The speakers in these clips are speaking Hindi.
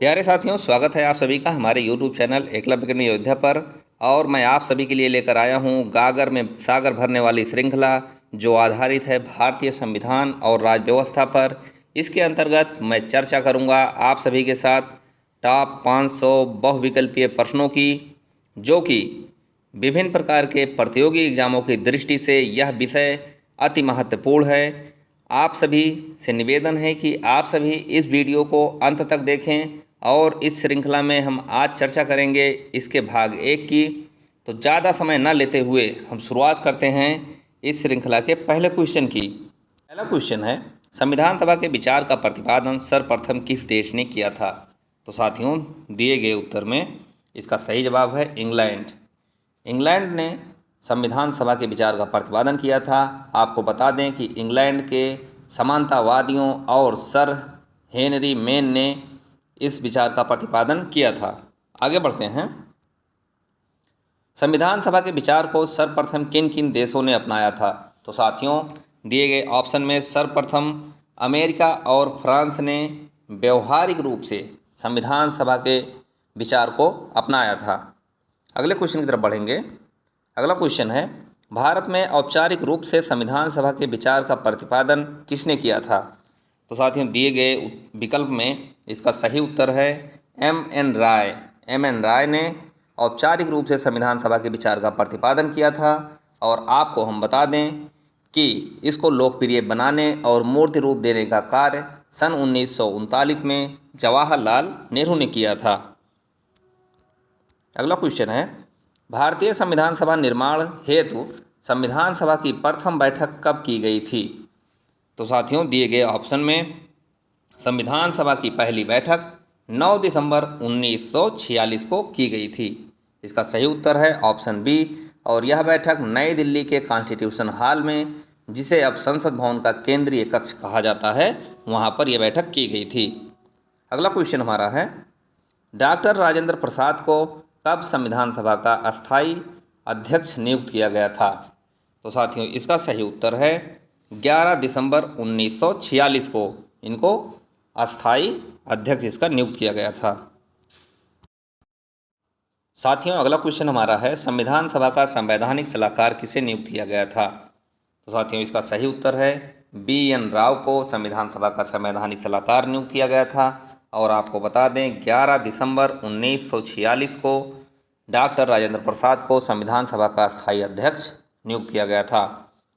प्यारे साथियों, स्वागत है आप सभी का हमारे YouTube channel Eklavya academy Ayodhya पर। और मैं आप सभी के लिए लेकर आया हूं गागर में सागर भरने वाली श्रृंखला, जो आधारित है भारतीय संविधान और राज्य व्यवस्था पर। इसके अंतर्गत मैं चर्चा करूंगा आप सभी के साथ टॉप 500 बहुविकल्पीय प्रश्नों की, जो कि विभिन्न प्रकार के प्रतियोगी एग्जामों की दृष्टि से यह विषय अति महत्वपूर्ण है। आप सभी से निवेदन है कि आप सभी इस वीडियो को अंत तक देखें। और इस श्रृंखला में हम आज चर्चा करेंगे इसके भाग 1 की। तो ज़्यादा समय न लेते हुए हम शुरुआत करते हैं इस श्रृंखला के पहले क्वेश्चन की। पहला क्वेश्चन है, संविधान सभा के विचार का प्रतिपादन सर्वप्रथम किस देश ने किया था? तो साथियों, दिए गए उत्तर में इसका सही जवाब है इंग्लैंड। इंग्लैंड ने संविधान सभा के विचार का प्रतिपादन किया था। आपको बता दें कि इंग्लैंड के समानतावादियों और सर हेनरी मेन ने इस विचार का प्रतिपादन किया था। आगे बढ़ते हैं। संविधान सभा के विचार को सर्वप्रथम किन किन देशों ने अपनाया था? तो साथियों, दिए गए ऑप्शन में सर्वप्रथम अमेरिका और फ्रांस ने व्यवहारिक रूप से संविधान सभा के विचार को अपनाया था। अगले क्वेश्चन की तरफ बढ़ेंगे। अगला क्वेश्चन है, भारत में औपचारिक रूप से संविधान सभा के विचार का प्रतिपादन किसने किया था? तो साथियों, दिए गए विकल्प में इसका सही उत्तर है M.N. राय। M.N. राय ने औपचारिक रूप से संविधान सभा के विचार का प्रतिपादन किया था। और आपको हम बता दें कि इसको लोकप्रिय बनाने और मूर्त रूप देने का कार्य सन 1939 में जवाहरलाल नेहरू ने किया था। अगला क्वेश्चन है, भारतीय संविधान सभा निर्माण हेतु संविधान सभा की प्रथम बैठक कब की गई थी? तो साथियों, दिए गए ऑप्शन में संविधान सभा की पहली बैठक 9 दिसंबर 1946 को की गई थी। इसका सही उत्तर है ऑप्शन बी। और यह बैठक नई दिल्ली के कॉन्स्टिट्यूशन हॉल में, जिसे अब संसद भवन का केंद्रीय कक्ष कहा जाता है, वहाँ पर यह बैठक की गई थी। अगला क्वेश्चन हमारा है, डॉक्टर राजेंद्र प्रसाद को कब संविधान सभा का अस्थायी अध्यक्ष नियुक्त किया गया था? तो साथियों, इसका सही उत्तर है 11 दिसंबर 1946 को इनको अस्थायी अध्यक्ष इसका नियुक्त किया गया था। साथियों, अगला क्वेश्चन हमारा है, संविधान सभा का संवैधानिक सलाहकार किसे नियुक्त किया गया था? तो साथियों, इसका सही उत्तर है B.N. राव को संविधान सभा का संवैधानिक सलाहकार नियुक्त किया गया था। और आपको बता दें 11 दिसंबर 1946 को डॉक्टर राजेंद्र प्रसाद को संविधान सभा का स्थायी अध्यक्ष नियुक्त किया गया था।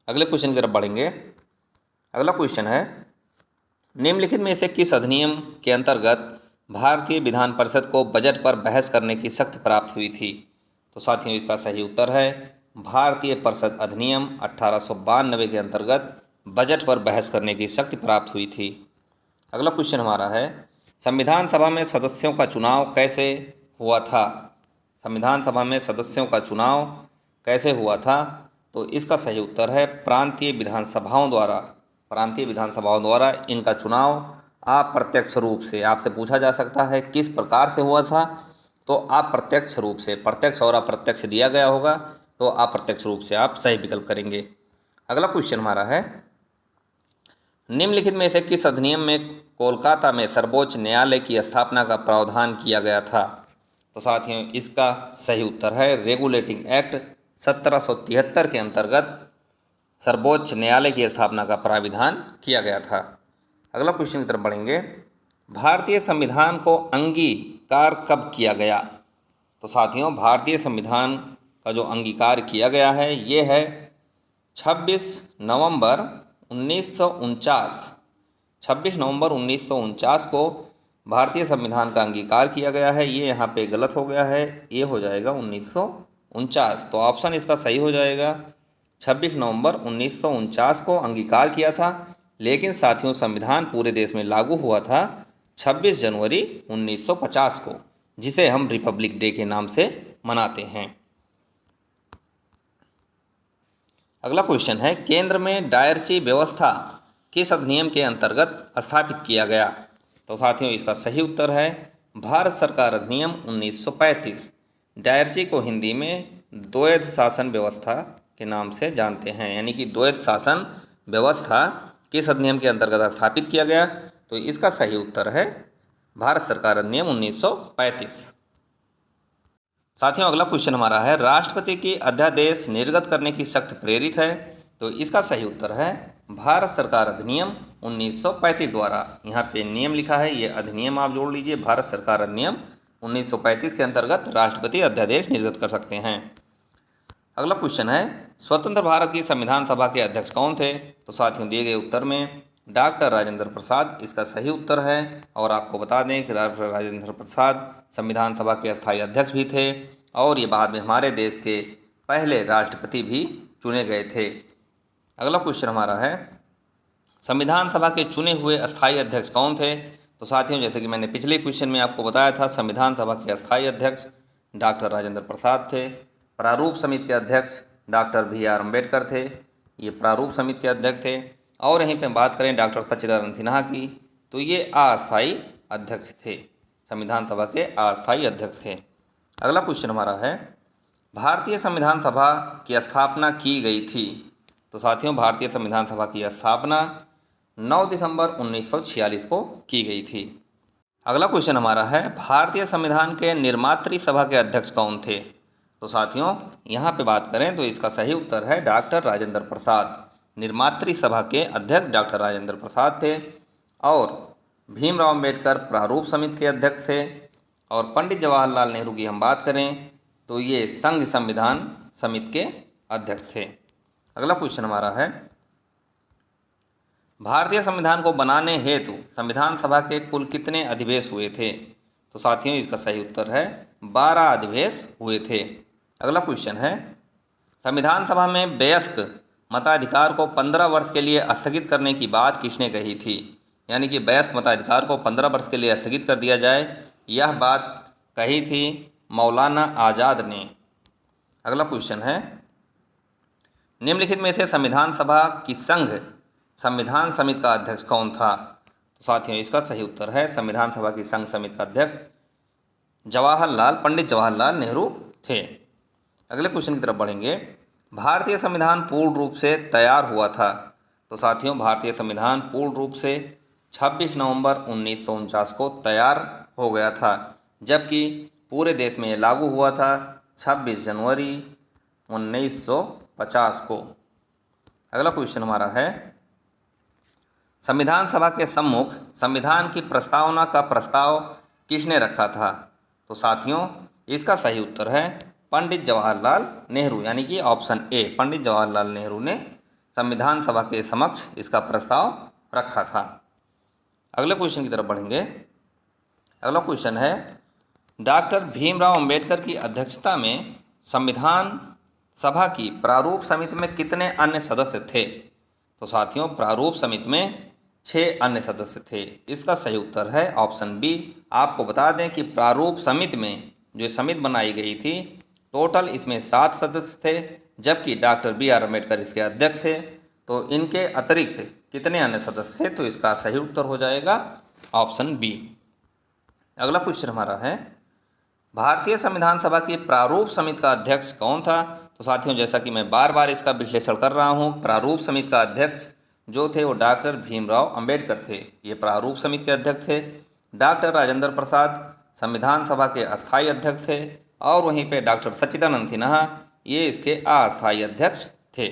अगले क्वेश्चन की तरफ बढ़ेंगे। अगला क्वेश्चन है, निम्नलिखित में से किस अधिनियम के अंतर्गत भारतीय विधान परिषद को बजट पर बहस करने की शक्ति प्राप्त हुई थी? तो साथियों, इसका सही उत्तर है भारतीय परिषद अधिनियम 1892 के अंतर्गत बजट पर बहस करने की शक्ति प्राप्त हुई थी। अगला क्वेश्चन हमारा है, संविधान सभा में सदस्यों का चुनाव कैसे हुआ था? संविधान सभा में सदस्यों का चुनाव कैसे हुआ था? तो इसका सही उत्तर है प्रांतीय विधानसभाओं द्वारा इनका चुनाव अप्रत्यक्ष रूप से। आपसे पूछा जा सकता है किस प्रकार से हुआ था, तो अप्रत्यक्ष रूप से। प्रत्यक्ष और अप्रत्यक्ष दिया गया होगा, तो अप्रत्यक्ष रूप से आप सही विकल्प करेंगे। अगला क्वेश्चन हमारा है, निम्नलिखित में से किस अधिनियम में कोलकाता में सर्वोच्च न्यायालय की स्थापना का प्रावधान किया गया था? तो साथियों, इसका सही उत्तर है रेगुलेटिंग एक्ट 1773 के अंतर्गत सर्वोच्च न्यायालय की स्थापना का प्राविधान किया गया था। अगला क्वेश्चन की तरफ बढ़ेंगे, भारतीय संविधान को अंगीकार कब किया गया? तो साथियों, भारतीय संविधान का जो अंगीकार किया गया है ये है 26 नवंबर 1949। 26 नवंबर 1949 को भारतीय संविधान का अंगीकार किया गया है। ये यहाँ पे गलत हो गया है, ये हो जाएगा 1949। तो ऑप्शन इसका सही हो जाएगा 26 नवंबर 1949 को अंगीकार किया था। लेकिन साथियों, संविधान पूरे देश में लागू हुआ था 26 जनवरी 1950 को, जिसे हम रिपब्लिक डे के नाम से मनाते हैं। अगला क्वेश्चन है, केंद्र में डायरची व्यवस्था किस अधिनियम के अंतर्गत स्थापित किया गया? तो साथियों, इसका सही उत्तर है भारत सरकार अधिनियम 1935। डायरची को हिंदी में द्वैध शासन व्यवस्था के नाम से जानते हैं, यानी कि द्वैध शासन व्यवस्था किस अधिनियम के अंतर्गत स्थापित किया गया? तो इसका सही उत्तर है भारत सरकार अधिनियम 1935। साथियों अगला क्वेश्चन हमारा है, राष्ट्रपति की अध्यादेश निर्गत करने की शक्ति प्रेरित है? तो इसका सही उत्तर है भारत सरकार अधिनियम 1935 द्वारा। यहाँ पे नियम लिखा है, ये अधिनियम आप जोड़ लीजिए, भारत सरकार अधिनियम 1935 के अंतर्गत राष्ट्रपति अध्यादेश निर्गत कर सकते हैं। अगला क्वेश्चन है, स्वतंत्र भारत की संविधान सभा के अध्यक्ष कौन थे? तो साथियों दिए गए उत्तर में डॉक्टर राजेंद्र प्रसाद इसका सही उत्तर है। और आपको बता दें कि डॉक्टर राजेंद्र प्रसाद संविधान सभा के अस्थायी अध्यक्ष भी थे और ये बाद में हमारे देश के पहले राष्ट्रपति भी चुने गए थे। अगला क्वेश्चन हमारा है, संविधान सभा के चुने हुए अस्थायी अध्यक्ष कौन थे? तो साथियों जैसे कि मैंने पिछले क्वेश्चन में आपको बताया था, संविधान सभा के अस्थायी अध्यक्ष डॉक्टर राजेंद्र प्रसाद थे। प्रारूप समिति के अध्यक्ष डॉक्टर BR अम्बेडकर थे, ये प्रारूप समिति के अध्यक्ष थे। और यहीं पे बात करें डॉक्टर सच्चिदानंद सिन्हा की, तो ये अस्थायी अध्यक्ष थे, संविधान सभा के अस्थायी अध्यक्ष थे। अगला क्वेश्चन हमारा है, भारतीय संविधान सभा की स्थापना की गई थी? तो साथियों भारतीय संविधान सभा की स्थापना 9 दिसंबर 1946 को की गई थी। अगला क्वेश्चन हमारा है, भारतीय संविधान के निर्मात्री सभा के अध्यक्ष कौन थे? तो साथियों यहाँ पे बात करें तो इसका सही उत्तर है डॉक्टर राजेंद्र प्रसाद। निर्मात्री सभा के अध्यक्ष डॉक्टर राजेंद्र प्रसाद थे। और भीमराव अम्बेडकर प्रारूप समिति के अध्यक्ष थे। और पंडित जवाहरलाल नेहरू की हम बात करें तो ये संघ संविधान समिति के अध्यक्ष थे। अगला क्वेश्चन हमारा है, भारतीय संविधान को बनाने हेतु संविधान सभा के कुल कितने अधिवेश हुए थे? तो साथियों इसका सही उत्तर है 12 अधिवेश हुए थे। अगला क्वेश्चन है, संविधान सभा में वयस्क मताधिकार को 15 वर्ष के लिए स्थगित करने की बात किसने कही थी? यानी कि वयस्क मताधिकार को 15 वर्ष के लिए स्थगित कर दिया जाए, यह बात कही थी मौलाना आज़ाद ने। अगला क्वेश्चन है, निम्नलिखित में से संविधान सभा की संघ संविधान समिति का अध्यक्ष कौन था? तो साथियों इसका सही उत्तर है संविधान सभा की संघ समिति का अध्यक्ष पंडित जवाहरलाल नेहरू थे। अगले क्वेश्चन की तरफ बढ़ेंगे, भारतीय संविधान पूर्ण रूप से तैयार हुआ था? तो साथियों भारतीय संविधान पूर्ण रूप से 26 नवंबर 1949 को तैयार हो गया था, जबकि पूरे देश में लागू हुआ था 26 जनवरी 1950 को। अगला क्वेश्चन हमारा है, संविधान सभा के सम्मुख संविधान की प्रस्तावना का प्रस्ताव किसने रखा था? तो साथियों इसका सही उत्तर है पंडित जवाहरलाल नेहरू, यानी कि ऑप्शन ए पंडित जवाहरलाल नेहरू ने संविधान सभा के समक्ष इसका प्रस्ताव रखा था। अगले क्वेश्चन की तरफ बढ़ेंगे। अगला क्वेश्चन है, डॉक्टर भीमराव अंबेडकर की अध्यक्षता में संविधान सभा की प्रारूप समिति में कितने अन्य सदस्य थे? तो साथियों प्रारूप समिति में 6 अन्य सदस्य थे। इसका सही उत्तर है ऑप्शन बी। आपको बता दें कि प्रारूप समिति में जो समिति बनाई गई थी टोटल इसमें 7 सदस्य थे, जबकि डॉक्टर BR अम्बेडकर इसके अध्यक्ष थे। तो इनके अतिरिक्त कितने अन्य सदस्य थे? तो इसका सही उत्तर हो जाएगा ऑप्शन बी। अगला क्वेश्चन हमारा है, भारतीय संविधान सभा की प्रारूप समिति का अध्यक्ष कौन था? तो साथियों जैसा कि मैं बार बार इसका विश्लेषण कर रहा हूँ, प्रारूप समिति का अध्यक्ष जो थे वो डॉक्टर भीमराव अंबेडकर थे, ये प्रारूप समिति के अध्यक्ष थे। डॉक्टर राजेंद्र प्रसाद संविधान सभा के अस्थायी अध्यक्ष थे। और वहीं पे डॉक्टर सच्चिदानंद सिन्हा ये इसके अस्थायी अध्यक्ष थे।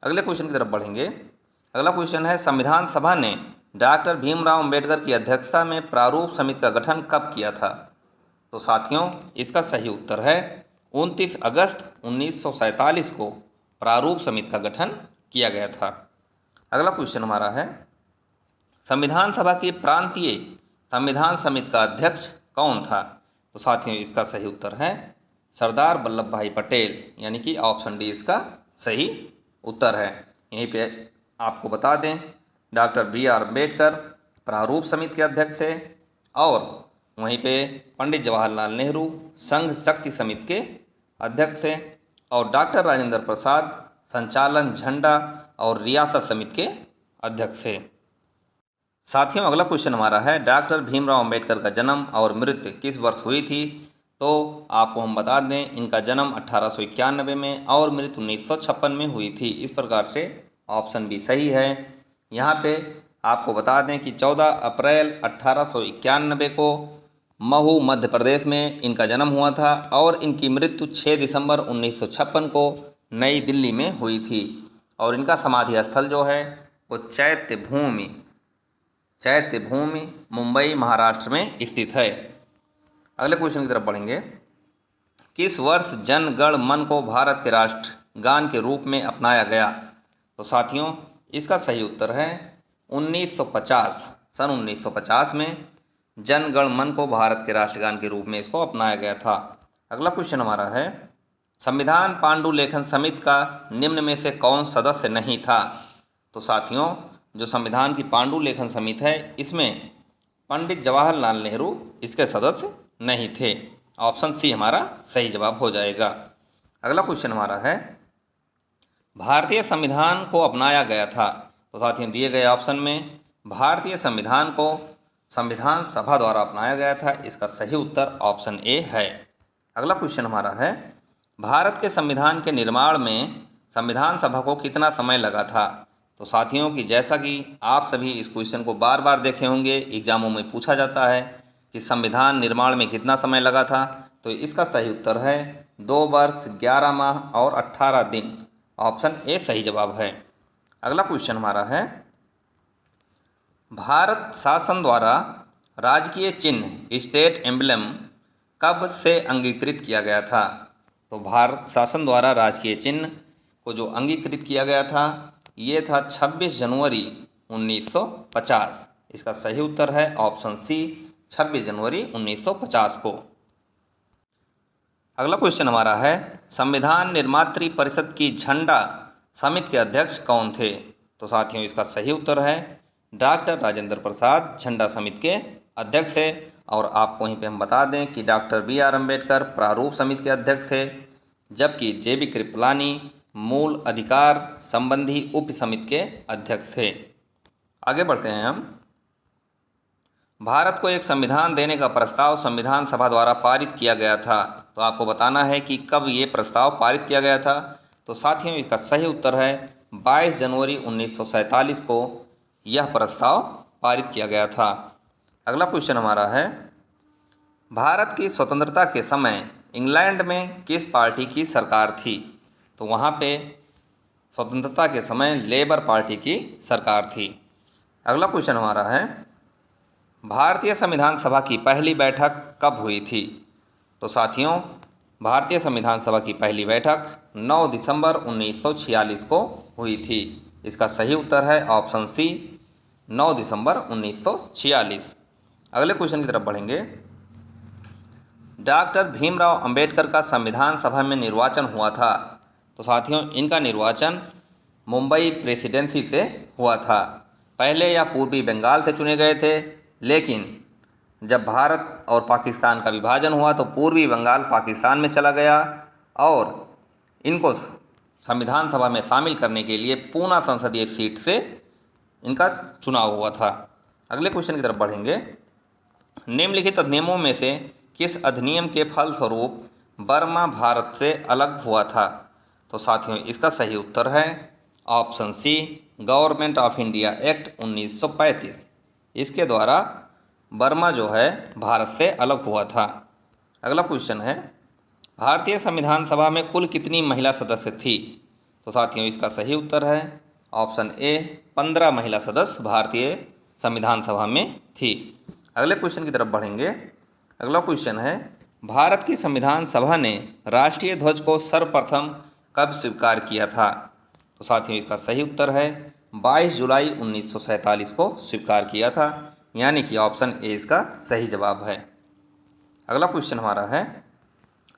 अगले क्वेश्चन की तरफ बढ़ेंगे। अगला क्वेश्चन है, संविधान सभा ने डॉक्टर भीमराव अंबेडकर की अध्यक्षता में प्रारूप समिति का गठन कब किया था? तो साथियों इसका सही उत्तर है 29 अगस्त 1947 को प्रारूप समिति का गठन किया गया था। अगला क्वेश्चन हमारा है, संविधान सभा की प्रांतीय संविधान समिति का अध्यक्ष कौन था? तो साथियों इसका सही उत्तर है सरदार वल्लभ भाई पटेल, यानी कि ऑप्शन डी इसका सही उत्तर है। यहीं पे आपको बता दें डॉक्टर BR अम्बेडकर प्रारूप समिति के अध्यक्ष थे और वहीं पे पंडित जवाहरलाल नेहरू संघ शक्ति समिति के अध्यक्ष थे और डॉक्टर राजेंद्र प्रसाद संचालन झंडा और रियासत समिति के अध्यक्ष थे। साथियों अगला क्वेश्चन हमारा है, डॉक्टर भीमराव अंबेडकर का जन्म और मृत्यु किस वर्ष हुई थी? तो आपको हम बता दें इनका जन्म 1891 में और मृत्यु 1956 में हुई थी। इस प्रकार से ऑप्शन बी सही है। यहाँ पे आपको बता दें कि 14 अप्रैल 1891 को महू मध्य प्रदेश में इनका जन्म हुआ था और इनकी मृत्यु 6 दिसंबर 1956 को नई दिल्ली में हुई थी। और इनका समाधि स्थल जो है वो चैत्य भूमि मुंबई महाराष्ट्र में स्थित है। अगले क्वेश्चन की तरफ बढ़ेंगे। किस वर्ष जन गण मन को भारत के राष्ट्रगान के रूप में अपनाया गया? तो साथियों इसका सही उत्तर है 1950। सन 1950 में जन गण मन को भारत के राष्ट्रगान के रूप में इसको अपनाया गया था। अगला क्वेश्चन हमारा है, संविधान पांडुलेखन समिति का निम्न में से कौन सदस्य नहीं था? तो साथियों जो संविधान की पांडुलेखन समिति है इसमें पंडित जवाहरलाल नेहरू इसके सदस्य नहीं थे। ऑप्शन सी हमारा सही जवाब हो जाएगा। अगला क्वेश्चन हमारा है, भारतीय संविधान को अपनाया गया था? तो साथियों दिए गए ऑप्शन में भारतीय संविधान को संविधान सभा द्वारा अपनाया गया था। इसका सही उत्तर ऑप्शन ए है। अगला क्वेश्चन हमारा है, भारत के संविधान के निर्माण में संविधान सभा को कितना समय लगा था? तो साथियों कि जैसा कि आप सभी इस क्वेश्चन को बार बार देखे होंगे, एग्जामों में पूछा जाता है कि संविधान निर्माण में कितना समय लगा था, तो इसका सही उत्तर है 2 वर्ष 11 माह और 18 दिन। ऑप्शन ए सही जवाब है। अगला क्वेश्चन हमारा है, भारत शासन द्वारा राजकीय चिन्ह स्टेट एम्बलम कब से अंगीकृत किया गया था? तो भारत शासन द्वारा राजकीय चिन्ह को जो अंगीकृत किया गया था ये था 26 जनवरी 1950। इसका सही उत्तर है ऑप्शन सी 26 जनवरी 1950 को। अगला क्वेश्चन हमारा है, संविधान निर्मात्री परिषद की झंडा समिति के अध्यक्ष कौन थे? तो साथियों इसका सही उत्तर है डॉक्टर राजेंद्र प्रसाद झंडा समिति के अध्यक्ष थे। और आपको वहीं पे हम बता दें कि डॉक्टर बी.आर. अम्बेडकर प्रारूप समिति के अध्यक्ष थे, जबकि जे.बी. कृपलानी मूल अधिकार संबंधी उप समिति के अध्यक्ष थे। आगे बढ़ते हैं हम। भारत को एक संविधान देने का प्रस्ताव संविधान सभा द्वारा पारित किया गया था। तो आपको बताना है कि कब ये प्रस्ताव पारित किया गया था। तो साथियों इसका सही उत्तर है 22 जनवरी 1947 को यह प्रस्ताव पारित किया गया था। अगला क्वेश्चन हमारा है, भारत की स्वतंत्रता के समय इंग्लैंड में किस पार्टी की सरकार थी? तो वहाँ पे स्वतंत्रता के समय लेबर पार्टी की सरकार थी। अगला क्वेश्चन हमारा है, भारतीय संविधान सभा की पहली बैठक कब हुई थी? तो साथियों भारतीय संविधान सभा की पहली बैठक 9 दिसंबर 1946 को हुई थी। इसका सही उत्तर है ऑप्शन सी 9 दिसंबर 1946। अगले क्वेश्चन की तरफ बढ़ेंगे। डॉक्टर भीमराव अंबेडकर का संविधान सभा में निर्वाचन हुआ था। तो साथियों इनका निर्वाचन मुंबई प्रेसिडेंसी से हुआ था। पहले यह पूर्वी बंगाल से चुने गए थे, लेकिन जब भारत और पाकिस्तान का विभाजन हुआ तो पूर्वी बंगाल पाकिस्तान में चला गया और इनको संविधान सभा में शामिल करने के लिए पूना संसदीय सीट से इनका चुनाव हुआ था। अगले क्वेश्चन की तरफ बढ़ेंगे। निम्नलिखित अधिनियमों में से किस अधिनियम के फलस्वरूप बर्मा भारत से अलग हुआ था? तो साथियों इसका सही उत्तर है option C government of India act 1935। इसके द्वारा बर्मा जो है भारत से अलग हुआ था। अगला क्वेश्चन है, भारतीय संविधान सभा में कुल कितनी महिला सदस्य थी? तो साथियों इसका सही उत्तर है ऑप्शन ए 15 महिला सदस्य भारतीय संविधान सभा में थी। अगले क्वेश्चन की तरफ बढ़ेंगे। अगला क्वेश्चन है, भारत की संविधान सभा ने राष्ट्रीय ध्वज को सर्वप्रथम कब स्वीकार किया था? तो साथियों इसका सही उत्तर है 22 जुलाई 1947 को स्वीकार किया था, यानी कि ऑप्शन ए इसका सही जवाब है। अगला क्वेश्चन हमारा है,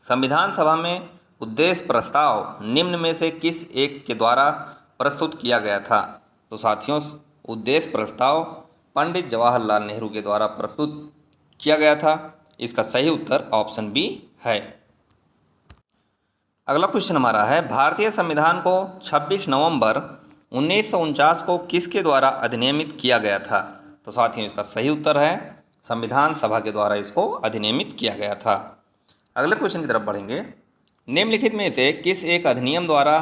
संविधान सभा में उद्देश्य प्रस्ताव निम्न में से किस एक के द्वारा प्रस्तुत किया गया था? तो साथियों उद्देश्य प्रस्ताव पंडित जवाहरलाल नेहरू के द्वारा प्रस्तुत किया गया था। इसका सही उत्तर ऑप्शन बी है। अगला क्वेश्चन हमारा है, भारतीय संविधान को 26 नवंबर 1949 को किसके द्वारा अधिनियमित किया गया था? तो साथियों इसका सही उत्तर है संविधान सभा के द्वारा इसको अधिनियमित किया गया था। अगले क्वेश्चन की तरफ बढ़ेंगे। निम्नलिखित में से किस एक अधिनियम द्वारा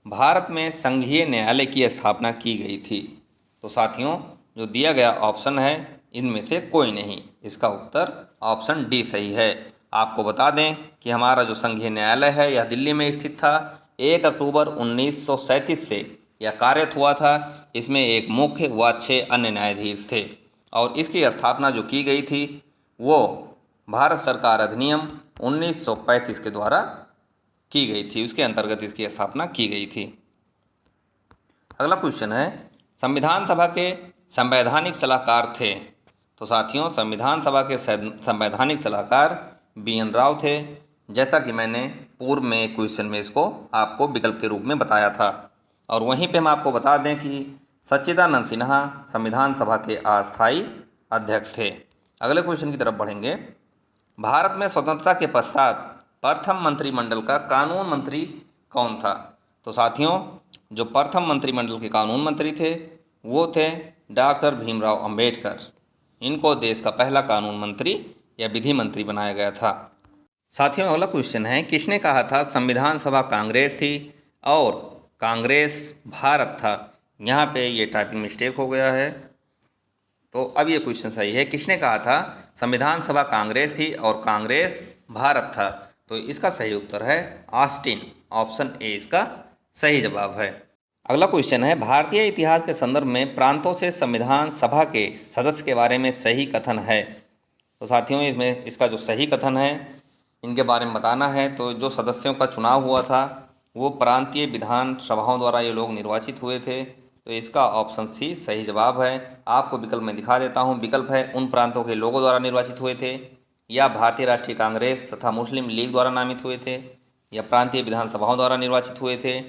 भारत में संघीय न्यायालय की स्थापना की गई थी? तो साथियों जो दिया गया ऑप्शन है इनमें से कोई नहीं। इसका उत्तर ऑप्शन डी सही है। आपको बता दें कि हमारा जो संघीय न्यायालय है यह दिल्ली में स्थित था। 1 अक्टूबर 1937 से यह कार्यरत हुआ था। इसमें एक मुख्य व 6 अन्य न्यायाधीश थे और इसकी स्थापना जो की गई थी वो भारत सरकार अधिनियम 1935 के द्वारा की गई थी। उसके अंतर्गत इसकी स्थापना की गई थी। अगला क्वेश्चन है, संविधान सभा के संवैधानिक सलाहकार थे। तो साथियों, संविधान सभा के संवैधानिक सलाहकार BN राव थे। जैसा कि मैंने पूर्व में क्वेश्चन में इसको आपको विकल्प के रूप में बताया था। और वहीं पे हम आपको बता दें कि सच्चिदानंद सिन्हा संविधान सभा के अस्थायी अध्यक्ष थे। अगले क्वेश्चन की तरफ बढ़ेंगे। भारत में स्वतंत्रता के पश्चात प्रथम मंत्रिमंडल का कानून मंत्री कौन था? तो साथियों, जो प्रथम मंत्रिमंडल के कानून मंत्री थे वो थे डॉक्टर भीमराव अंबेडकर। इनको देश का पहला कानून मंत्री या विधि मंत्री बनाया गया था। साथियों, अगला क्वेश्चन है, किसने कहा था संविधान सभा कांग्रेस थी और कांग्रेस भारत था? यहाँ पे ये टाइपिंग मिस्टेक हो गया है, तो अब ये क्वेश्चन सही है। किसने कहा था संविधान सभा कांग्रेस थी और कांग्रेस भारत था? तो इसका सही उत्तर है ऑस्टिन। ऑप्शन ए इसका सही जवाब है। अगला क्वेश्चन है, भारतीय इतिहास के संदर्भ में प्रांतों से संविधान सभा के सदस्य के बारे में सही कथन है। तो साथियों, इसमें इसका जो सही कथन है इनके बारे में बताना है। तो जो सदस्यों का चुनाव हुआ था वो प्रांतीय विधान सभाओं द्वारा ये लोग निर्वाचित हुए थे। तो इसका ऑप्शन सी सही जवाब है। आपको विकल्प में दिखा देता हूँ। विकल्प है, उन प्रांतों के लोगों द्वारा निर्वाचित हुए थे, या भारतीय राष्ट्रीय कांग्रेस तथा मुस्लिम लीग द्वारा नामित हुए थे, या प्रांतीय विधानसभाओं द्वारा निर्वाचित हुए थे,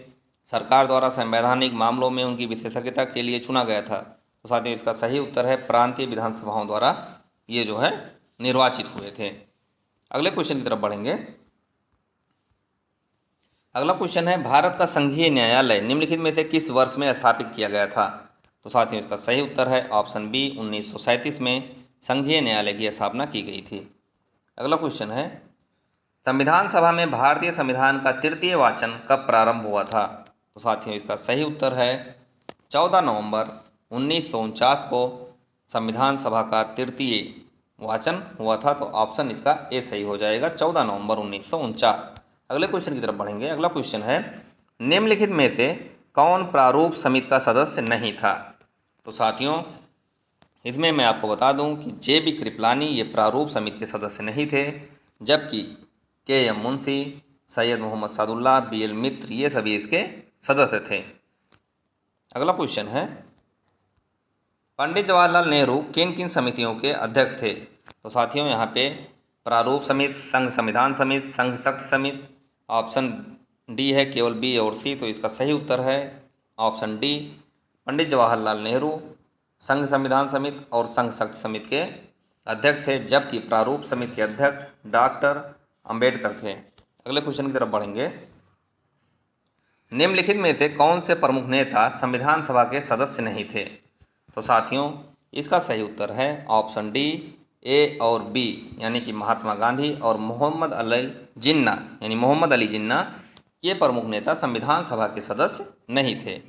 सरकार द्वारा संवैधानिक मामलों में उनकी विशेषज्ञता के लिए चुना गया था। तो साथियों, इसका सही उत्तर है प्रांतीय विधानसभाओं द्वारा ये जो है निर्वाचित हुए थे। अगले क्वेश्चन की तरफ बढ़ेंगे। अगला क्वेश्चन है, भारत का संघीय न्यायालय निम्नलिखित में से किस वर्ष में स्थापित किया गया था? तो साथियों, इसका सही उत्तर है ऑप्शन बी, 1937 में संघीय न्यायालय की स्थापना की गई थी। अगला क्वेश्चन है, संविधान सभा में भारतीय संविधान का तृतीय वाचन कब प्रारंभ हुआ था? तो साथियों, इसका सही उत्तर है 14 नवंबर 1949 को संविधान सभा का तृतीय वाचन हुआ था। तो ऑप्शन इसका ए सही हो जाएगा, 14 नवंबर 1949। अगले क्वेश्चन की तरफ बढ़ेंगे। अगला क्वेश्चन है, निम्नलिखित में से कौन प्रारूप समिति का सदस्य नहीं था? तो साथियों, इसमें मैं आपको बता दूं कि JB कृपलानी ये प्रारूप समिति के सदस्य नहीं थे, जबकि KM मुंशी, सैयद मोहम्मद सादुल्लाह, BL मित्र ये सभी इसके सदस्य थे। अगला क्वेश्चन है, पंडित जवाहरलाल नेहरू किन किन समितियों के अध्यक्ष थे? तो साथियों, यहाँ पे प्रारूप समिति, संघ संविधान समिति, संघ शक्ति समिति, ऑप्शन डी है केवल बी और सी। तो इसका सही उत्तर है ऑप्शन डी, पंडित जवाहरलाल नेहरू संघ संविधान समिति और संघ शक्ति समिति के अध्यक्ष थे, जबकि प्रारूप समिति के अध्यक्ष डॉक्टर अंबेडकर थे। अगले क्वेश्चन की तरफ बढ़ेंगे। निम्नलिखित में से कौन से प्रमुख नेता संविधान सभा के सदस्य नहीं थे? तो साथियों, इसका सही उत्तर है ऑप्शन डी, ए और बी, यानी कि महात्मा गांधी और मोहम्मद अली जिन्ना, यानी मोहम्मद अली जिन्ना ये प्रमुख नेता संविधान सभा के सदस्य नहीं थे।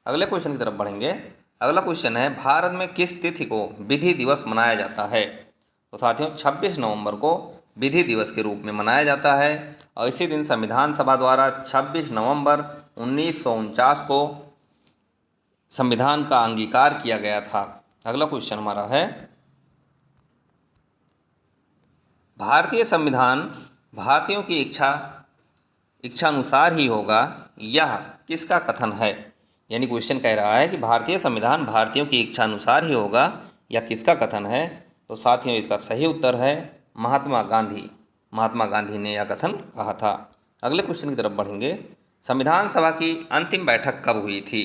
अगले क्वेश्चन की तरफ बढ़ेंगे। अगला क्वेश्चन है, भारत में किस तिथि को विधि दिवस मनाया जाता है? तो साथियों, 26 नवंबर को विधि दिवस के रूप में मनाया जाता है और इसी दिन संविधान सभा द्वारा 26 नवंबर 1949 को संविधान का अंगीकार किया गया था। अगला क्वेश्चन हमारा है, भारतीय संविधान भारतीयों की इच्छानुसार ही होगा, यह किसका कथन है? यानी क्वेश्चन कह रहा है कि भारतीय संविधान भारतीयों की इच्छानुसार ही होगा, यह किसका कथन है? तो साथियों, इसका सही उत्तर है महात्मा गांधी ने यह कथन कहा था। अगले क्वेश्चन की तरफ बढ़ेंगे। संविधान सभा की अंतिम बैठक कब हुई थी?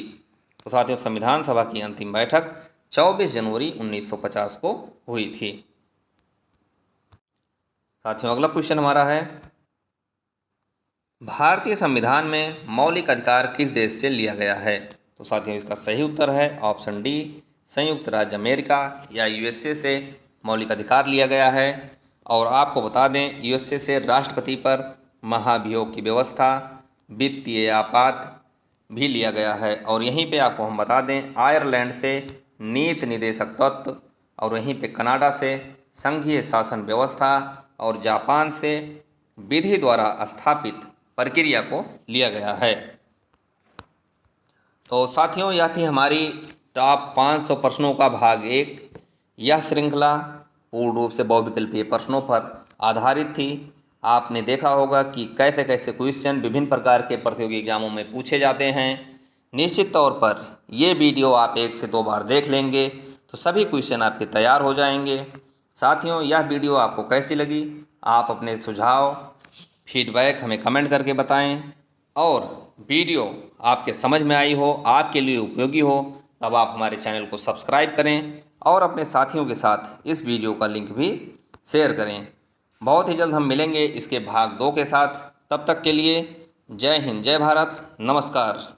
तो साथियों, संविधान सभा की अंतिम बैठक 24 जनवरी 1950 को हुई थी। साथियों, अगला क्वेश्चन हमारा है, भारतीय संविधान में मौलिक अधिकार किस देश से लिया गया है? तो साथियों, इसका सही उत्तर है ऑप्शन डी, संयुक्त राज्य अमेरिका या USA से मौलिक अधिकार लिया गया है। और आपको बता दें, USA से राष्ट्रपति पर महाभियोग की व्यवस्था, वित्तीय आपात भी लिया गया है। और यहीं पे आपको हम बता दें, आयरलैंड से नीति निदेशक तत्व, और वहीं पे कनाडा से संघीय शासन व्यवस्था और जापान से विधि द्वारा स्थापित प्रक्रिया को लिया गया है। तो साथियों, यह थी हमारी टॉप 500 प्रश्नों का भाग 1। यह श्रृंखला पूर्ण रूप से बहुविकल्पीय प्रश्नों पर आधारित थी। आपने देखा होगा कि कैसे कैसे क्वेश्चन विभिन्न प्रकार के प्रतियोगी एग्जामों में पूछे जाते हैं। निश्चित तौर पर ये वीडियो आप 1 से 2 बार देख लेंगे तो सभी क्वेश्चन आपके तैयार हो जाएंगे। साथियों, यह वीडियो आपको कैसी लगी, आप अपने सुझाव फीडबैक हमें कमेंट करके बताएं, और वीडियो आपके समझ में आई हो, आपके लिए उपयोगी हो, तब आप हमारे चैनल को सब्सक्राइब करें और अपने साथियों के साथ इस वीडियो का लिंक भी शेयर करें। बहुत ही जल्द हम मिलेंगे इसके भाग 2 के साथ। तब तक के लिए जय हिंद, जय भारत, नमस्कार।